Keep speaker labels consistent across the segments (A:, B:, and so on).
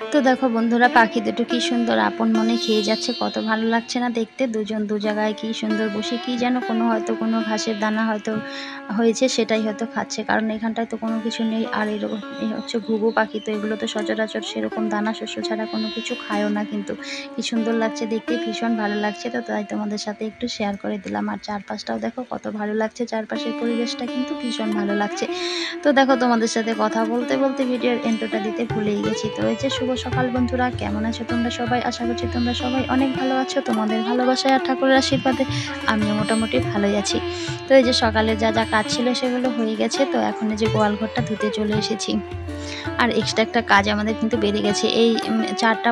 A: তো দেখো বন্ধুরা, পাখি দুটো কি সুন্দর আপন মনে খেয়ে যাচ্ছে, কত ভালো লাগছে না দেখতে। দুজন দু জায়গায় কি সুন্দর বসে কি যেন কোনো হয়তো কোনো ঘাসের দানা হয়তো হয়েছে, সেটাই হয়তো খাচ্ছে, কারণ এখানটায় তো কোনো কিছু নেই। আর এরকম এই হচ্ছে ঘুঘু পাখি, তো এগুলো তো সচরাচর সেরকম দানা শস্য ছাড়া কোনো কিছু খায়ও না, কিন্তু কি সুন্দর লাগছে দেখতে, ভীষণ ভালো লাগছে। তো তাই তোমাদের সাথে একটু শেয়ার করে দিলাম। আর চারপাশটাও দেখো কত ভালো লাগছে, চারপাশের পরিবেশটা কিন্তু ভীষণ ভালো লাগছে। তো দেখো তোমাদের সাথে কথা বলতে বলতে ভিডিওর এন্ট্রোটা দিতে ভুলেই গেছি। তো এই যে শুভ সকাল বন্ধুরা, কেমন আছো তোমরা সবাই? আশা করছি তোমরা সবাই অনেক ভালো আছো। তোমাদের ভালোবাসায় আর ঠাকুরের আশীর্বাদে আমিও মোটামুটি ভালোই আছি। তো এই যে সকালে যা যা কাজ ছিল সেগুলো হয়ে গেছে। তো এখন এই যে গোয়াল ঘরটা ধুতে চলে এসেছি। আর এক্সট্রা একটা কাজ আমাদের কিন্তু বেড়ে গেছে। এই চারটা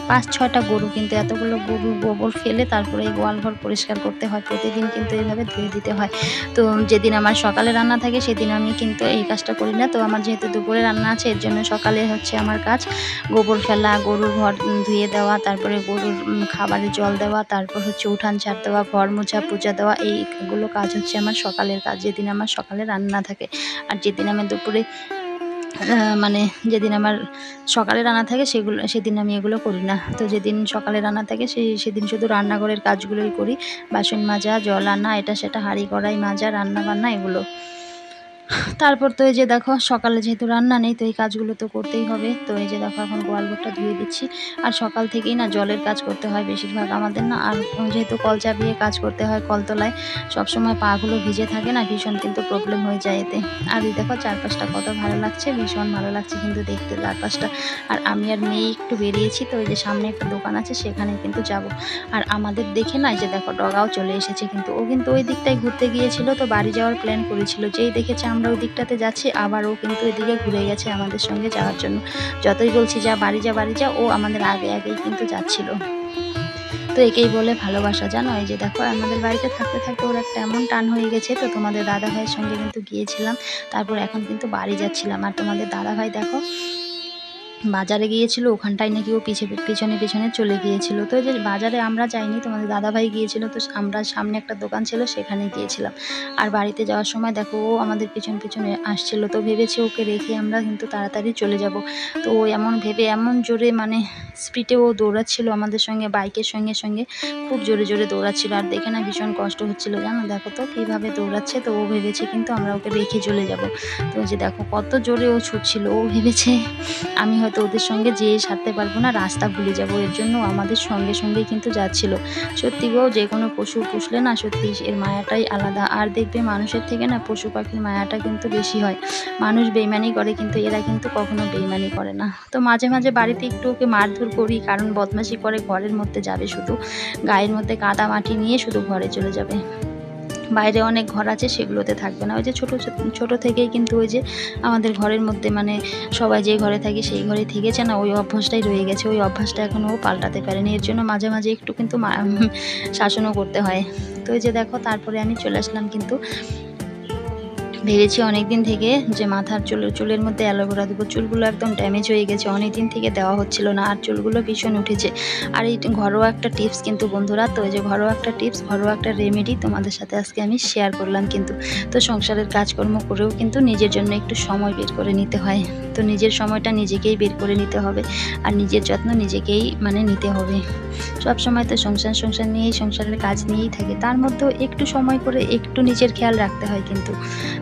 A: পাঁচ ছয়টা গরু, কিন্তু এতগুলো গরুর গোবর ফেলে তারপরে এই গোয়াল ঘর পরিষ্কার করতে হয় প্রতিদিন, কিন্তু এইভাবে ধুয়ে দিতে হয়। তো যেদিন আমার সকালে রান্না থাকে সেদিন আমি কিন্তু এই কাজটা করি না। তো আমার যেহেতু দুপুরে রান্না আছে, এর জন্য সকালে হচ্ছে আমার কাজ গোবর ফেলা, গরুর ঘর ধুয়ে দেওয়া, তারপরে গরুর খাবারে জল দেওয়া, তারপর হচ্ছে উঠান ঝাড় দেওয়া, ঘর মোছা, পূজা দেওয়া, এইগুলো কাজ হচ্ছে আমার সকালের কাজ, যেদিন আমার সকালে রান্না থাকে। আর যেদিন আমি দুপুরে মানে যেদিন আমার সকালে রান্না থাকে সেদিন আমি এগুলো করি না। তো যেদিন সকালে রান্না থাকে সেদিন শুধু রান্নাঘরের কাজগুলোই করি, বাসন মাজা, জল আনা, এটা সেটা, হাঁড়ি কড়াই মাজা, রান্না বান্না এগুলো। তারপর তো এই যে দেখো সকালে যেহেতু রান্না নেই, তো এই কাজগুলো তো করতেই হবে। তো এই যে দেখো এখন গোয়াল ঘরটা ধুয়ে দিচ্ছি। আর সকাল থেকেই না জলের কাজ করতে হয় বেশিরভাগ আমাদের না। আর যেহেতু কল চাপিয়ে কাজ করতে হয় কলতলায়, সবসময় পাগুলো ভিজে থাকে না, ভীষণ কিন্তু প্রবলেম হয়ে যায় এতে। আর এই দেখো চারপাশটা কত ভালো লাগছে, ভীষণ ভালো লাগছে কিন্তু দেখতে চারপাশটা। আর আমি আর মেয়ে একটু বেরিয়েছি, তো ওই যে সামনে একটা দোকান আছে সেখানে কিন্তু যাব। আর আমাদের দেখে না, যে দেখো ডগাও চলে এসেছে, কিন্তু ও কিন্তু ওই দিকটায় ঘুরতে গিয়েছিল, তো বাড়ি যাওয়ার প্ল্যান করেছিল। যেই দেখেছে আমরা ওই দিকটাতে যাচ্ছি, আবার ও কিন্তু এদিকে ঘুরে গেছে আমাদের সঙ্গে যাওয়ার জন্য। যতই বলছি যা বাড়ি যা বাড়ি যা, ও আমাদের আগে আগেই কিন্তু যাচ্ছিল। তো একেই বলে ভালোবাসা, জানো। এই যে দেখো আমাদের বাড়িতে থাকতে থাকতে ওর একটা এমন টান হয়ে গেছে। তো তোমাদের দাদা ভাইয়ের সঙ্গে কিন্তু গিয়েছিলাম, তারপর এখন কিন্তু বাড়ি যাচ্ছিলাম। আর তোমাদের দাদা ভাই দেখো বাজারে গিয়েছিল, ওখানটায় নাকি ও পিছনে পিছনে চলে গিয়েছিল। তো এই যে বাজারে আমরা যাইনি, তোমাদের দাদাভাই গিয়েছিল, তো আমরা সামনে একটা দোকান ছিল সেখানে গিয়েছিলাম। আর বাড়িতে যাওয়ার সময় দেখো ও আমাদের পিছনে আসছিল, তো ভেবেছি ওকে রেখে আমরা কিন্তু তাড়াতাড়ি চলে যাব। তো ও এমন ভেবে এমন জোরে মানে স্পিডে ও দৌড়াচ্ছিল আমাদের সঙ্গে, বাইকের সঙ্গে সঙ্গে খুব জোরে জোরে দৌড়াচ্ছিল। আর দেখে না ভীষণ কষ্ট হচ্ছিল, জানো। দেখো তো কীভাবে দৌড়াচ্ছে। তো ও ভেবেছে কিন্তু আমরা ওকে রেখে চলে যাব। তো যে দেখো কত জোরে ও ছুটছিল, ও ভেবেছে আমি হয়তো ওদের সঙ্গে যেয়ে সারতে পারবো না, রাস্তা ভুলে যাব, এর জন্য আমাদের সঙ্গে সঙ্গেই কিন্তু যাচ্ছিল। সত্যি গো, যে কোনো পশু পুষলে না সত্যি এর মায়াটাই আলাদা। আর দেখবে মানুষের থেকে না পশু পাখির মায়াটা কিন্তু বেশি হয়। মানুষ বেইমানি করে, কিন্তু এরা কিন্তু কখনো বেইমানি করে না। তো মাঝে মাঝে বাড়িতে একটু ওকে মারধর করি, কারণ বদমাশি করে, ঘরের মধ্যে যাবে শুধু, গায়ের মধ্যে কাদা মাটি নিয়ে শুধু ঘরে চলে যাবে। বাইরে অনেক ঘর আছে সেগুলোতে থাকবে না। ওই যে ছোট থেকেই কিন্তু ওই যে আমাদের ঘরের মধ্যে মানে সবাই যে ঘরে থাকে সেই ঘরে থেকেছে না, ওই অভ্যাসটাই রয়ে গেছে। ওই অভ্যাসটা এখনও ও পাল্টাতে পারেনি, এর জন্য মাঝে মাঝে একটু কিন্তু শাসনও করতে হয়। তো এই যে দেখো তারপরে আমি চলে আসলাম। কিন্তু ভেবেছি অনেক দিন থেকে যে মাথার চুলের মধ্যে অ্যালোভেরা দেবো, চুলগুলো একদম ড্যামেজ হয়ে গেছে, অনেক দিন থেকে দেওয়া হচ্ছিল না, আর চুলগুলো ভীষণ উঠেছে। আর এই ঘরোয়া একটা টিপস কিন্তু বন্ধুরা, তো এই যে ঘরোয়া একটা টিপস, ঘরোয়া একটা রেমেডি তোমাদের সাথে আজকে আমি শেয়ার করলাম কিন্তু। তো সংসারের কাজকর্ম করেও কিন্তু নিজের জন্য একটু সময় বের করে নিতে হয়। তো নিজের সময়টা নিজেকেই বের করে নিতে হবে, আর নিজের যত্ন নিজেকেই মানে নিতে হবে। সব সময় তো সংসার নিয়েই, সংসারের কাজ নিয়েই থাকে, তার মধ্যেও একটু সময় করে একটু নিজের খেয়াল রাখতে হয় কিন্তু।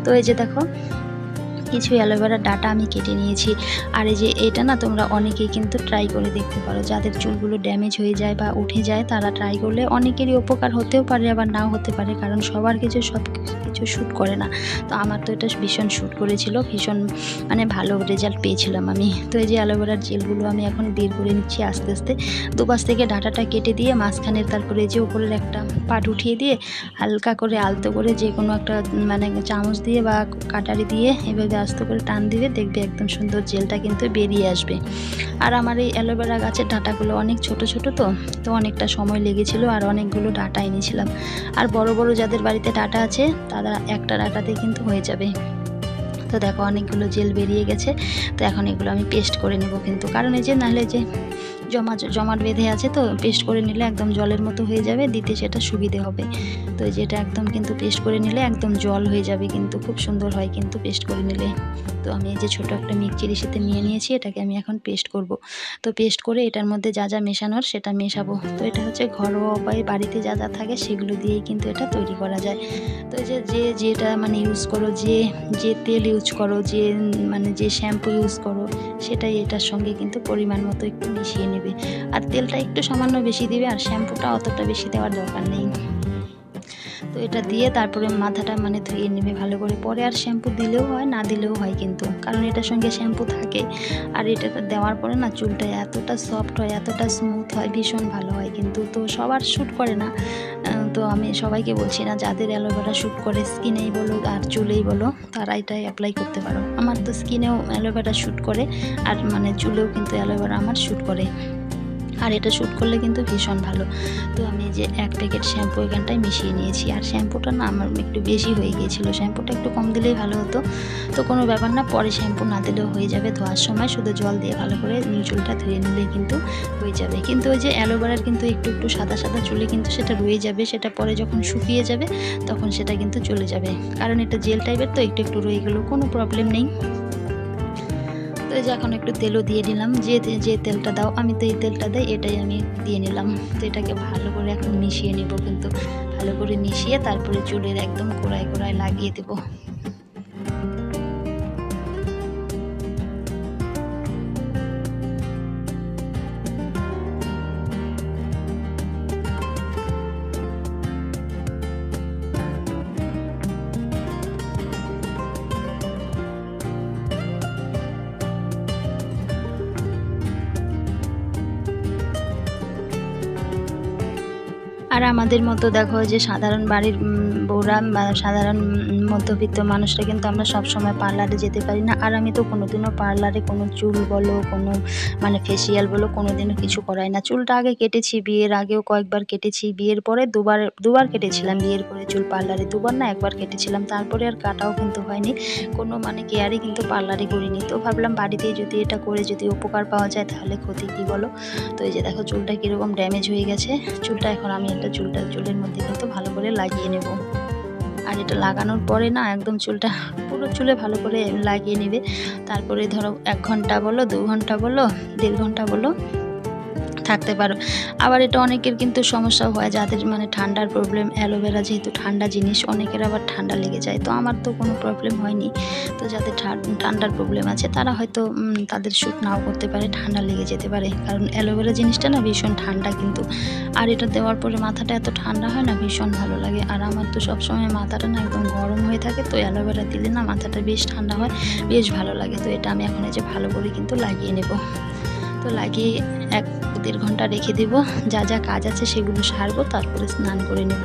A: তো এই যে দেখো কিছু অ্যালোভেরার ডাটা আমি কেটে নিয়েছি। আর এই যে এটা না তোমরা অনেকেই কিন্তু ট্রাই করে দেখতে পারো, যাদের চুলগুলো ড্যামেজ হয়ে যায় বা উঠে যায়, তারা ট্রাই করলে অনেকেরই উপকার হতেও পারে, আবার নাও হতে পারে, কারণ সবার সব কিছু শ্যুট করে না। তো আমার তো এটা ভীষণ শ্যুট করেছিল, ভীষণ মানে ভালো রেজাল্ট পেয়েছিলাম আমি। তো এই যে অ্যালোভেরার জেলগুলো আমি এখন বের করে নিচ্ছি আস্তে আস্তে, দুপাশ থেকে ডাটাটা কেটে দিয়ে মাঝখানের, তারপরে এই যে উপরের একটা পাট উঠিয়ে দিয়ে হালকা করে আলতো করে যে কোনো একটা মানে চামচ দিয়ে বা কাটারি দিয়ে এভাবে আস্তে করে টান দিবে, দেখবে একদম সুন্দর জেলটা কিন্তু বেরিয়ে আসবে। আর আমার এই অ্যালোভেরা গাছের ডাঁটাগুলো অনেক ছোট ছোট, তো অনেকটা সময় লেগেছিল, আর অনেকগুলো ডাঁটা এনেছিলাম। আর বড় বড় যাদের বাড়িতে ডাঁটা আছে তারা একটা ডাঁটাতে কিন্তু হয়ে যাবে। তো দেখো অনেকগুলো জেল বেরিয়ে গেছে। তো এখন এগুলো আমি পেস্ট করে নেব কিন্তু, কারণ এই যে নাহলে যে জমাট বেঁধে আছে, তো পেস্ট করে নিলে একদম জলের মতো হয়ে যাবে, দিতে সেটা সুবিধে হবে। তো এই যে এটা একদম কিন্তু পেস্ট করে নিলে একদম জল হয়ে যাবে, কিন্তু খুব সুন্দর হয় কিন্তু পেস্ট করে নিলে। তো আমি এই যে ছোটো একটা মিক্সির ইসেতে নিয়ে নিয়েছি, এটাকে আমি এখন পেস্ট করব। তো পেস্ট করে এটার মধ্যে যা যা মেশানোর সেটা মেশাবো। তো এটা হচ্ছে ঘরোয়া উপায়ে বাড়িতে যা যা থাকে সেগুলো দিয়েই কিন্তু এটা তৈরি করা যায়। তো যে যেটা মানে ইউজ করো, যে তেল ইউজ করো, মানে যে শ্যাম্পু ইউজ করো, সেটাই এটার সঙ্গে কিন্তু পরিমাণ মতো একটু মিশিয়ে নেবে। আর তেলটা একটু সামান্য বেশি দিবে, আর শ্যাম্পুটা অতটা বেশি দেওয়ার দরকার নেই। তো এটা দিয়ে তারপরে মাথাটা মানে ধুয়ে নেবে ভালো করে। পরে আর শ্যাম্পু দিলেও হয়, না দিলেও হয় কিন্তু, কারণ এটার সঙ্গে শ্যাম্পু থাকে। আর এটা দেওয়ার পরে না চুলটা এতটা সফট হয়, এতটা স্মুথ হয়, ভীষণ ভালো হয় কিন্তু। তো সবার শ্যুট করে না, তো আমি সবাইকে বলছি না, যাদের অ্যালোভেরা শ্যুট করে স্কিনেই বলো আর চুলেই বলো, তারা এটাই অ্যাপ্লাই করতে পারো। আমার তো স্কিনেও অ্যালোভেরা শ্যুট করে, আর মানে চুলেও কিন্তু অ্যালোভেরা আমার শ্যুট করে, আর এটা শ্যুট করলে কিন্তু ভীষণ ভালো। তো আমি যে 1 প্যাকেট শ্যাম্পু এখানটায় মিশিয়ে নিয়েছি, আর শ্যাম্পুটা না আমার একটু বেশি হয়ে গিয়েছিলো, শ্যাম্পুটা একটু কম দিলেই ভালো হতো। তো কোনো ব্যাপার না, পরে শ্যাম্পু না দিলেও হয়ে যাবে, ধোয়ার সময় শুধু জল দিয়ে ভালো করে চুলটা ধুয়ে নিলেই কিন্তু হয়ে যাবে। কিন্তু ওই যে অ্যালোভেরার কিন্তু একটু একটু সাদা সাদা চুলে কিন্তু সেটা রয়ে যাবে, সেটা পরে যখন শুকিয়ে যাবে তখন সেটা কিন্তু চলে যাবে, কারণ এটা জেল টাইপের, তো একটু একটু রয়ে গেলেও কোনো প্রবলেম নেই। তো এই যে এখন একটু তেলও দিয়ে নিলাম, যে তেলটা দাও, আমি তো এই তেলটা দেই, এটাই আমি দিয়ে নিলাম। তো এটাকে ভালো করে এখন মিশিয়ে নেব, কিন্তু ভালো করে মিশিয়ে তারপরে চুলের একদম গোড়ায় গোড়ায় লাগিয়ে দেবো। আর আমাদের মতো দেখো যে সাধারণ বাড়ির বউরা বা সাধারণ মধ্যবিত্ত মানুষরা কিন্তু আমরা সবসময় পার্লারে যেতে পারি না। আর আমি তো কোনোদিনও পার্লারে কোনো চুল বলো, কোনো মানে ফেসিয়াল বলো, কোনোদিনও কিছু করাই না। চুলটা আগে কেটেছি, বিয়ের আগেও কয়েকবার কেটেছি, বিয়ের পরে দুবার কেটেছিলাম। বিয়ের পরে চুল পার্লারে দুবার না একবার কেটেছিলাম, তারপরে আর কাটাও কিন্তু হয়নি, কোনো মানে কেয়ারই কিন্তু পার্লারে করিনি। তো ভাবলাম বাড়িতেই যদি এটা করে যদি উপকার পাওয়া যায় তাহলে ক্ষতি কী বলো। তো এই যে দেখো চুলটা কীরকম ড্যামেজ হয়ে গেছে, চুলটা এখন আমি এটা চুলের মধ্যে কিন্তু ভালো করে লাগিয়ে নেব। আর এটা লাগানোর পরে না একদম চুলটা পুরো চুলে ভালো করে লাগিয়ে নেবে। তারপরে ধরো 1 ঘন্টা বলো, 2 ঘন্টা বলো, 1.5 ঘন্টা বলো থাকতে পারো। আবার এটা অনেকের কিন্তু সমস্যা হয়, যাদের মানে ঠান্ডার প্রবলেম, অ্যালোভেরা যেহেতু ঠান্ডা জিনিস, অনেকের আবার ঠান্ডা লেগে যায়। তো আমার তো কোনো প্রবলেম হয়নি। তো যাদের ঠান্ডার প্রবলেম আছে তারা হয়তো তাদের শ্যুট নাও করতে পারে, ঠান্ডা লেগে যেতে পারে, কারণ অ্যালোভেরা জিনিসটা না ভীষণ ঠান্ডা কিন্তু। আর এটা দেওয়ার পরে মাথাটা এত ঠান্ডা হয় না, ভীষণ ভালো লাগে। আর আমার তো সবসময় মাথাটা না একদম গরম হয়ে থাকে, তো অ্যালোভেরা দিলে না মাথাটা বেশ ঠান্ডা হয়, বেশ ভালো লাগে। তো এটা আমি এখন এই যে ভালো করে কিন্তু লাগিয়ে নেব। তো লাগিয়ে 1-1.5 ঘন্টা রেখে দেব, যা যা কাজ আছে সেগুলো সারবো, তারপরে স্নান করে নেব।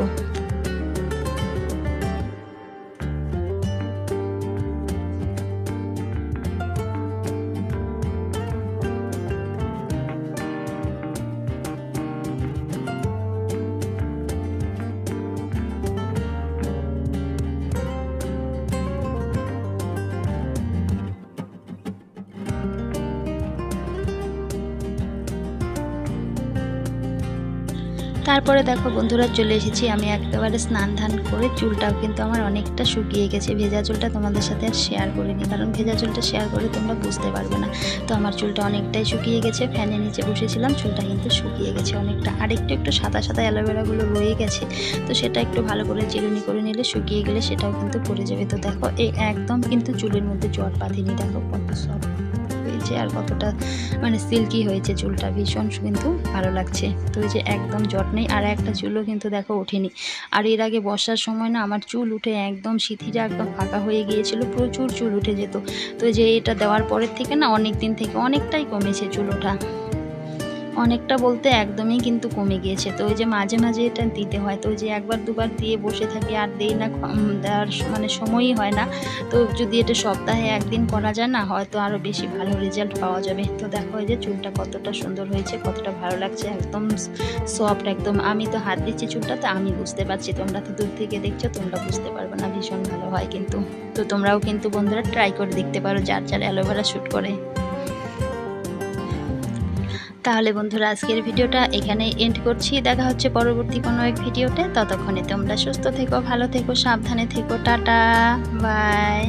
A: তারপরে দেখো বন্ধুরা চলে এসেছি, আমি একেবারে স্নান ধান করে চুলটাও কিন্তু আমার অনেকটা শুকিয়ে গেছে। ভেজা চুলটা তোমাদের সাথে আর শেয়ার করিনি, কারণ ভেজা চুলটা শেয়ার করে তোমরা বুঝতে পারবে না। তো আমার চুলটা অনেকটাই শুকিয়ে গেছে, ফ্যানের নিচে বসেছিলাম, চুলটা কিন্তু শুকিয়ে গেছে অনেকটা। আর একটু সাদা সাদা অ্যালোভেরাগুলো রয়ে গেছে, তো সেটা একটু ভালো করে চিরুনি করে নিলে শুকিয়ে গেলে সেটাও কিন্তু পড়ে যাবে। তো দেখো একদম কিন্তু চুলের মধ্যে জট বাঁধেনি, দেখো কত সফট হয়েছে আর কতটা মানে সিল্কি হয়েছে চুলটা, ভীষণ কিন্তু ভালো লাগছে। তো এই যে একদম জট নেই, আর একটা চুলও কিন্তু দেখো ওঠেনি। আর এর আগে বর্ষার সময় না আমার চুল উঠে একদম সিঁথিটা একদম ফাঁকা হয়ে গিয়েছিল, প্রচুর চুল উঠে যেত। তো যে এটা দেওয়ার পরের থেকে না অনেক দিন থেকে অনেকটাই কমেছে চুল ওঠা, অনেকটা বলতে একদমই কিন্তু কমে গিয়েছে। তো ওই যে মাঝে মাঝে এটা দিতে হয়, তো ওই যে 1-2 বার দিয়ে বসে থাকি, আর দেই না, দেওয়ার মানে সময়ই হয় না। তো যদি এটা সপ্তাহে 1 দিন করা যায় না, হয়তো আরও বেশি ভালো রেজাল্ট পাওয়া যাবে। তো দেখো এই যে চুলটা কতটা সুন্দর হয়েছে, কতটা ভালো লাগছে, একদম সফট একদম। আমি তো হাত দিচ্ছি চুলটাতে, আমি বুঝতে পারছি, তোমরা তো দূর থেকে দেখছো, তোমরা বুঝতে পারবে না, ভীষণ ভালো হয় কিন্তু। তো তোমরাও কিন্তু বন্ধুরা ট্রাই করে দেখতে পারো, যার অ্যালোভেরা শ্যুট করে। তাহলে বন্ধুরা আজকের ভিডিওটা এখানেই এন্ড করছি। দেখা হচ্ছে পরবর্তী কোনো এক ভিডিওতে। ততক্ষণে তোমরা সুস্থ থেকো, ভালো থেকো, সাবধানে থেকো। Tata, by.